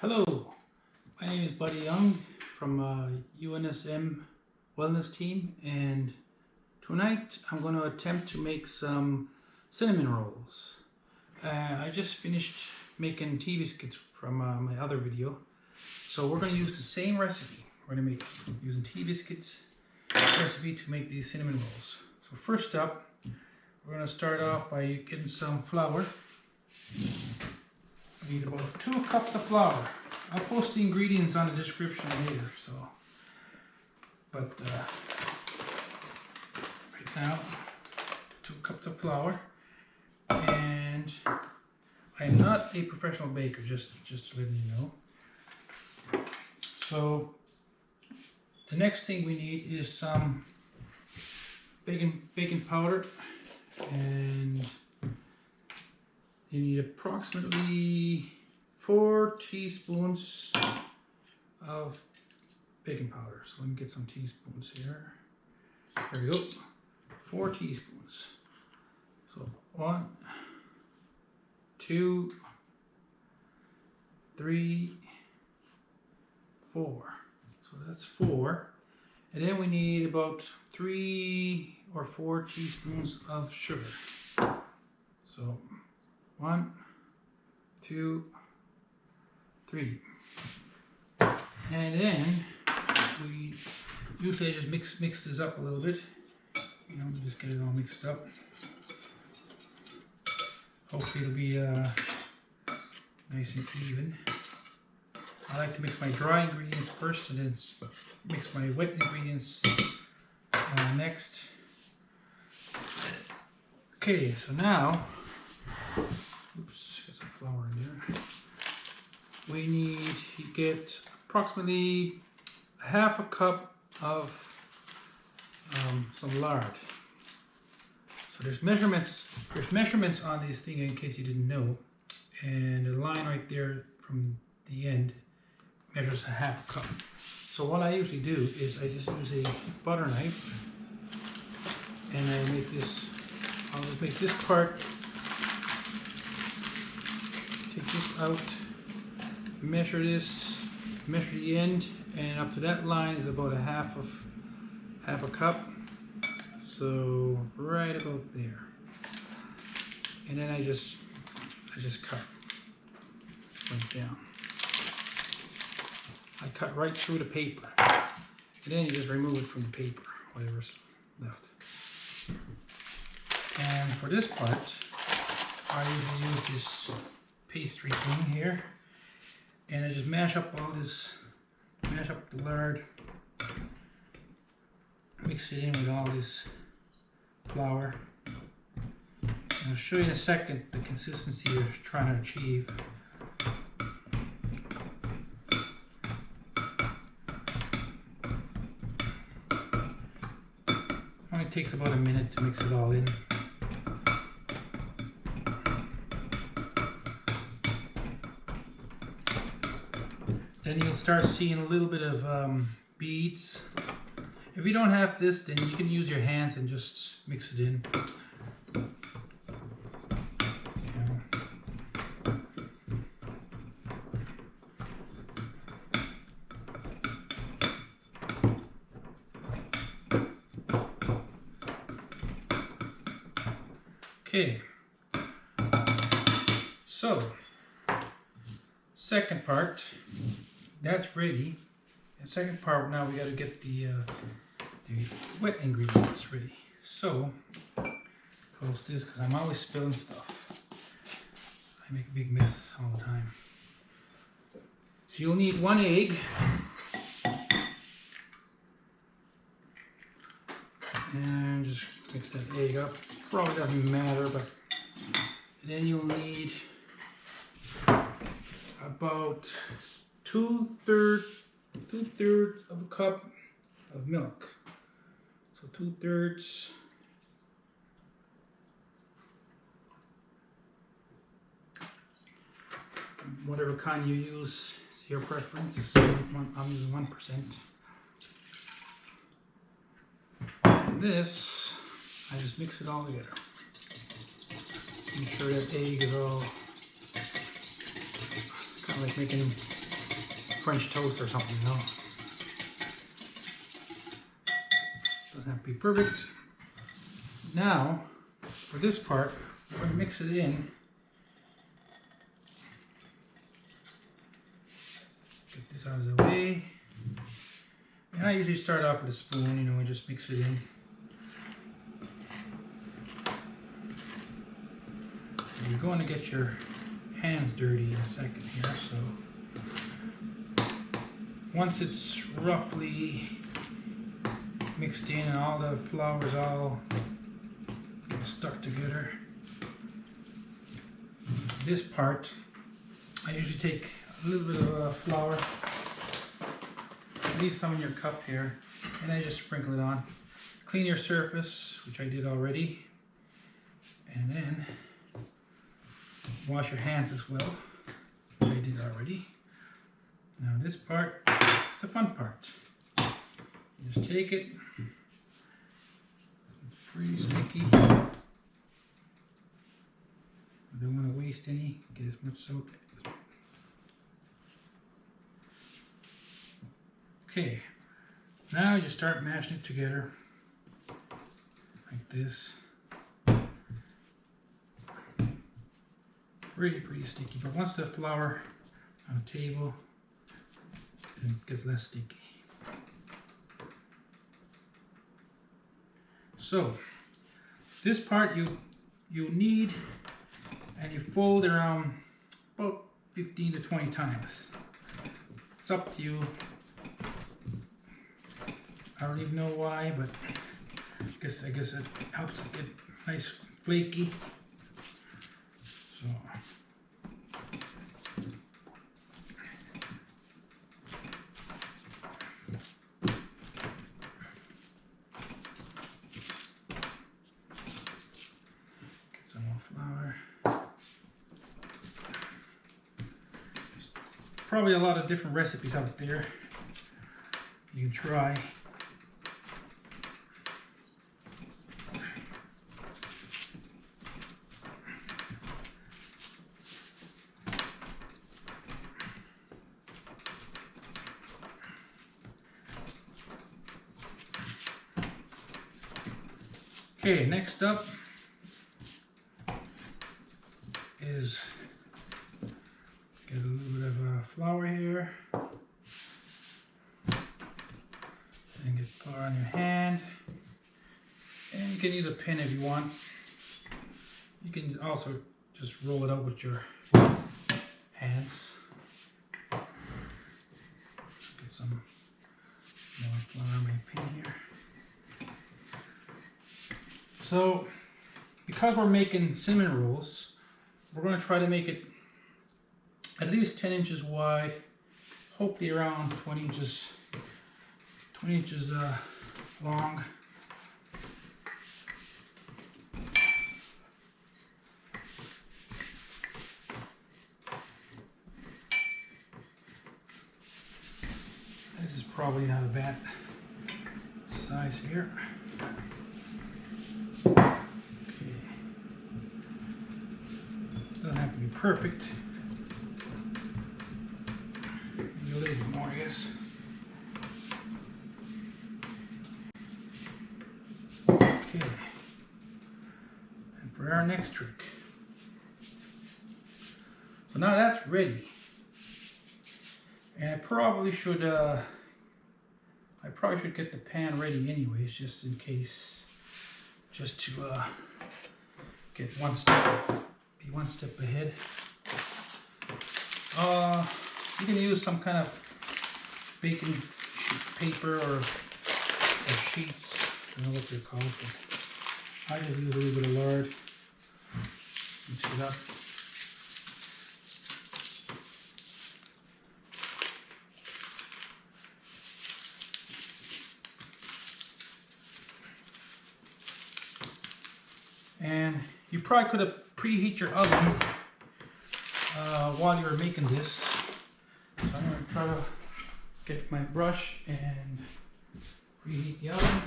Hello, my name is Buddy Young from UNSM Wellness Team, and tonight I'm going to attempt to make some cinnamon rolls. I just finished making tea biscuits from my other video, so we're going to use the same recipe. We're going to make using tea biscuits recipe to make these cinnamon rolls. So first up, we're going to start off by getting some flour. We need about 2 cups of flour. I'll post the ingredients on the description later, but right now 2 cups of flour, and I'm not a professional baker, just letting you know. So the next thing we need is some baking powder, and you need approximately 4 teaspoons of baking powder. So let me get some teaspoons here. There we go. 4 teaspoons. So 1, 2, 3, 4. So that's 4. And then we need about 3 or 4 teaspoons of sugar. So 1, 2, 3. And then we usually just mix this up a little bit. You know, just get it all mixed up. Hopefully it'll be nice and even. I like to mix my dry ingredients first and then mix my wet ingredients next. Okay, so now, oops, got some flour in there. We need to get approximately half a cup of some lard. So there's measurements on this thing in case you didn't know, and the line right there from the end measures a half a cup. So what I usually do is I just use a butter knife, and I make this. I'll just make this part. Take this out. Measure this. Measure the end, and up to that line is about a half a cup. So right about there. And then I just cut right down. I cut right through the paper, and then you just remove it from the paper, whatever's left. And for this part, I usually use this pastry thing here, and I just mash up the lard, mix it in with all this flour. And I'll show you in a second the consistency you're trying to achieve. Only takes about a minute to mix it all in. Then you'll start seeing a little bit of beads. If you don't have this, then you can use your hands and just mix it in. Okay, so second part, that's ready. And second part, now we got to get the wet ingredients ready. So close this because I'm always spilling stuff. I make a big mess all the time. So you'll need 1 egg. And just mix that egg up. Probably doesn't matter, but then you'll need about two-thirds of a cup of milk. So 2/3. Whatever kind you use, it's your preference. I'm using 1%. And this, I just mix it all together. Make sure that egg is all kind of like making French toast or something, you know. Doesn't have to be perfect. Now, for this part, we're going to mix it in. Get this out of the way. And I usually start off with a spoon, you know, and just mix it in. You're going to get your hands dirty in a second here, so once it's roughly mixed in and all the flour's all stuck together, this part I usually take a little bit of flour, leave some in your cup here, and I just sprinkle it on. Clean your surface, which I did already, and then wash your hands as well, which I did already. Now this part is the fun part. You just take it, it's pretty sticky. I don't want to waste any, get as much soap. Okay, now you just start mashing it together like this. Pretty sticky, but once the flour on the table, it gets less sticky. So this part you knead and you fold around about 15 to 20 times. It's up to you. I don't even know why, but I guess it helps it get nice flaky. So probably a lot of different recipes out there you can try. Okay, next up is get a little bit of flour here, and get flour on your hand, and you can use a pin if you want. You can also just roll it out with your hands. Get some more flour on my pin here. So, because we're making cinnamon rolls, we're going to try to make it at least 10 inches wide, hopefully around 20 inches long. This is probably not a bad size here. Okay. Doesn't have to be perfect. Maybe a little bit more, I guess. Okay. And for our next trick. So now that's ready. And I probably should get the pan ready anyways, just in case, just to get be one step ahead. You can use some kind of baking paper or sheets, I don't know what they're called, but I just use a little bit of lard, mix it up. And you probably could have preheat your oven while you were making this. So I'm going to try to get my brush and preheat the oven.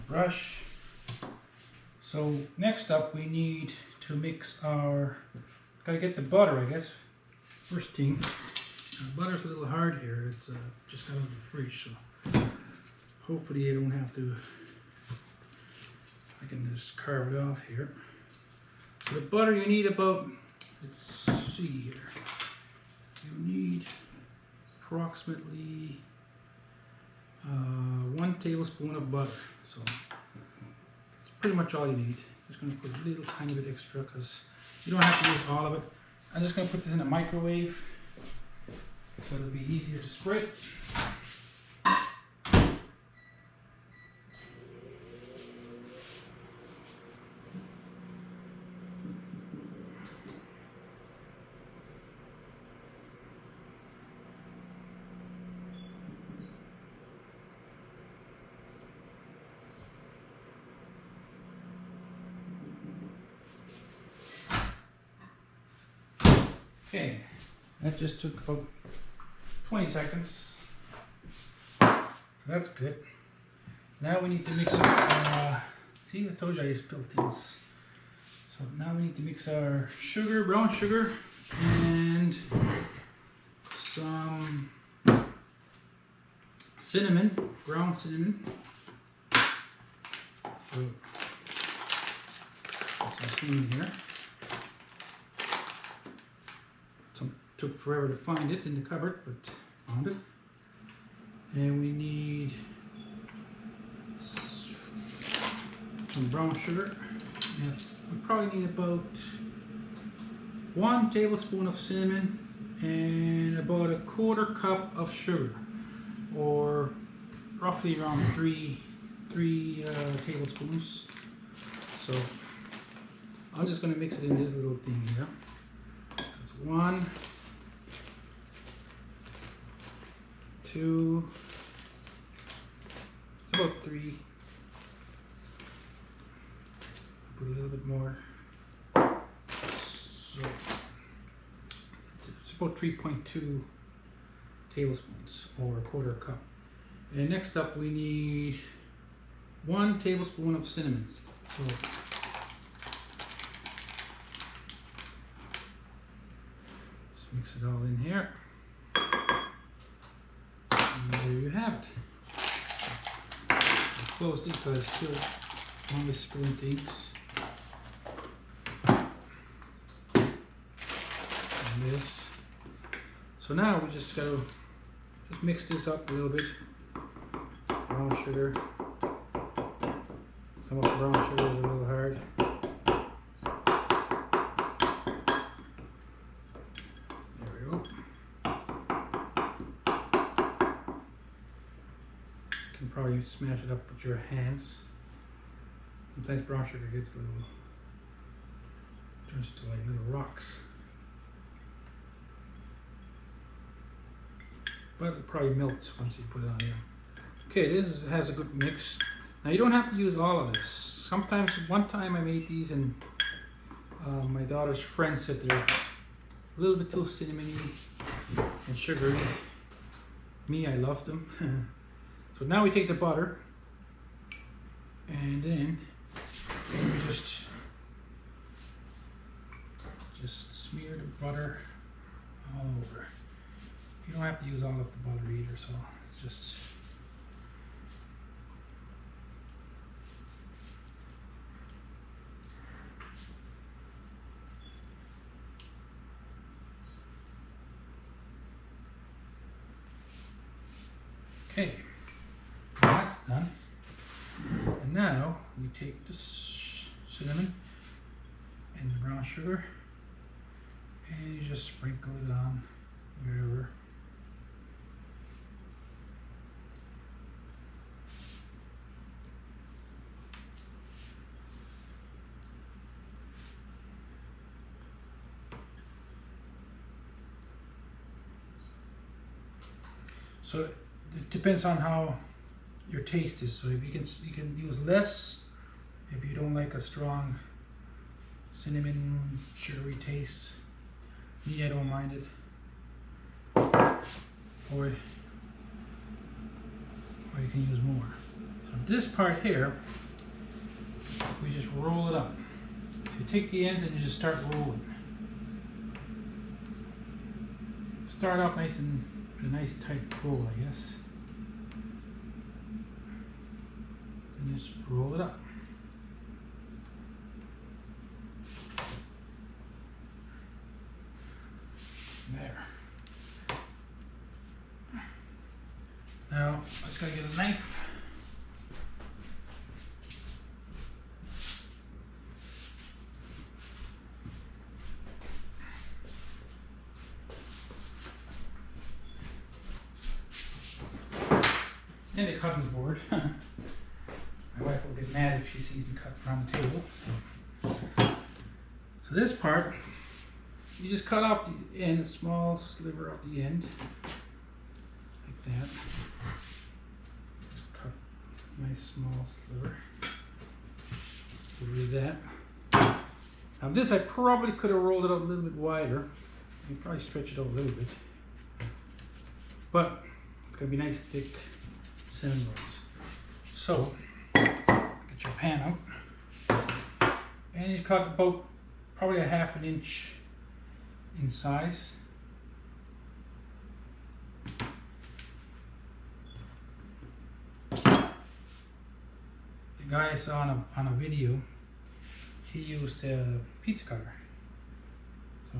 brush. So next up we need to mix our, gotta get the butter, I guess. First thing, butter's a little hard here. It's just got out of the fridge, so hopefully I don't have to, I can just carve it off here. So the butter you need about, let's see here, you need approximately 1 tablespoon of butter. So it's pretty much all you need. Just going to put a little tiny bit extra because you don't have to use all of it. I'm just going to put this in a microwave so it'll be easier to spread. Okay, that just took about 20 seconds. That's good. Now we need to mix up, see, I told you I spilled things. So now we need to mix our sugar, brown sugar, and some cinnamon, ground cinnamon. So, put some cinnamon here. Took forever to find it in the cupboard, but found it. And we need some brown sugar. Yes, we probably need about 1 tablespoon of cinnamon and about 1/4 cup of sugar, or roughly around three tablespoons. So I'm just going to mix it in this little thing here. That's 1, 2, it's about 3. Put a little bit more. So it's about 3.2 tablespoons, or 1/4 cup. And next up we need 1 tablespoon of cinnamon. So just mix it all in here. And there you have it. I'll close this because it's still only spilling things. And this. So now we just gotta mix this up a little bit. Brown sugar. Some of the brown sugar is a little hard. Probably smash it up with your hands. Sometimes brown sugar gets a little, turns into like little rocks. But it'll probably melt once you put it on there. Okay, this has a good mix. Now you don't have to use all of this. Sometimes, one time I made these and my daughter's friend said they're a little bit too cinnamony and sugary. Me, I love them. So now we take the butter and then we just smear the butter all over. You don't have to use all of the butter either, so it's just okay. That's done. And now we take the cinnamon and the brown sugar and you just sprinkle it on wherever. So it depends on how your taste is. So if you can use less if you don't like a strong cinnamon sugary taste. Me, I don't mind it. Or you can use more. So this part here, we just roll it up. So you take the ends and you just start rolling. Start off nice and with a nice tight roll, I guess. And just roll it up. There. Now, I just gotta get a knife. And a cutting board. My wife will get mad if she sees me cut around the table. So this part, you just cut off the end, a small sliver off the end, like that. Just cut a nice small sliver. Do that. Now this I probably could have rolled it out a little bit wider. You can probably stretch it out a little bit. But it's gonna be nice thick cinnamon rolls. So get your pan out. And you cut about probably a ½ an inch in size. The guy I saw on a video, he used a pizza cutter. So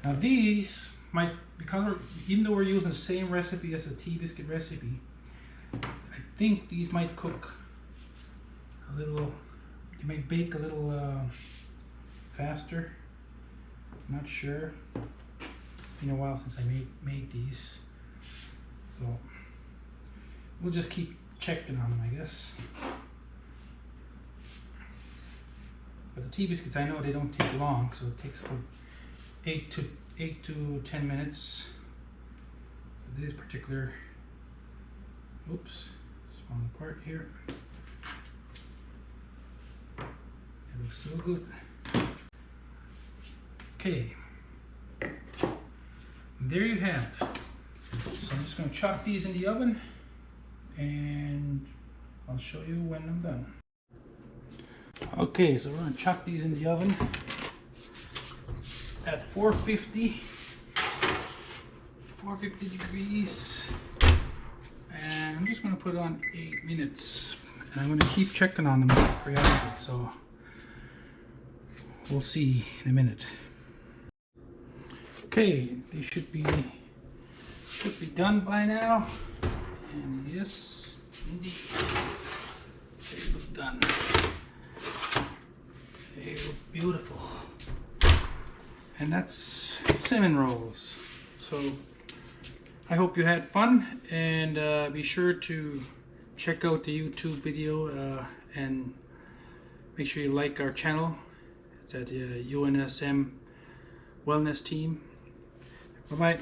now these might, because even though we're using the same recipe as a Tbsp recipe, I think these might cook a little, they might bake a little faster. I'm not sure. It's been a while since I made these. So we'll just keep checking on them, I guess. But the Tbsp, I know they don't take long, so it takes about 8 to 10 minutes. So this particular, oops, it's falling apart here. That looks so good. Okay, and there you have it. So I'm just going to chop these in the oven, and I'll show you when I'm done. Okay, so we're going to chop these in the oven at 450 degrees, and I'm just going to put it on 8 minutes, and I'm going to keep checking on them periodically, so we'll see in a minute. Okay, they should be done by now, and yes indeed, they look done. They look beautiful. And that's cinnamon rolls. So I hope you had fun, and be sure to check out the YouTube video and make sure you like our channel. It's at UNSM Wellness Team. Bye bye.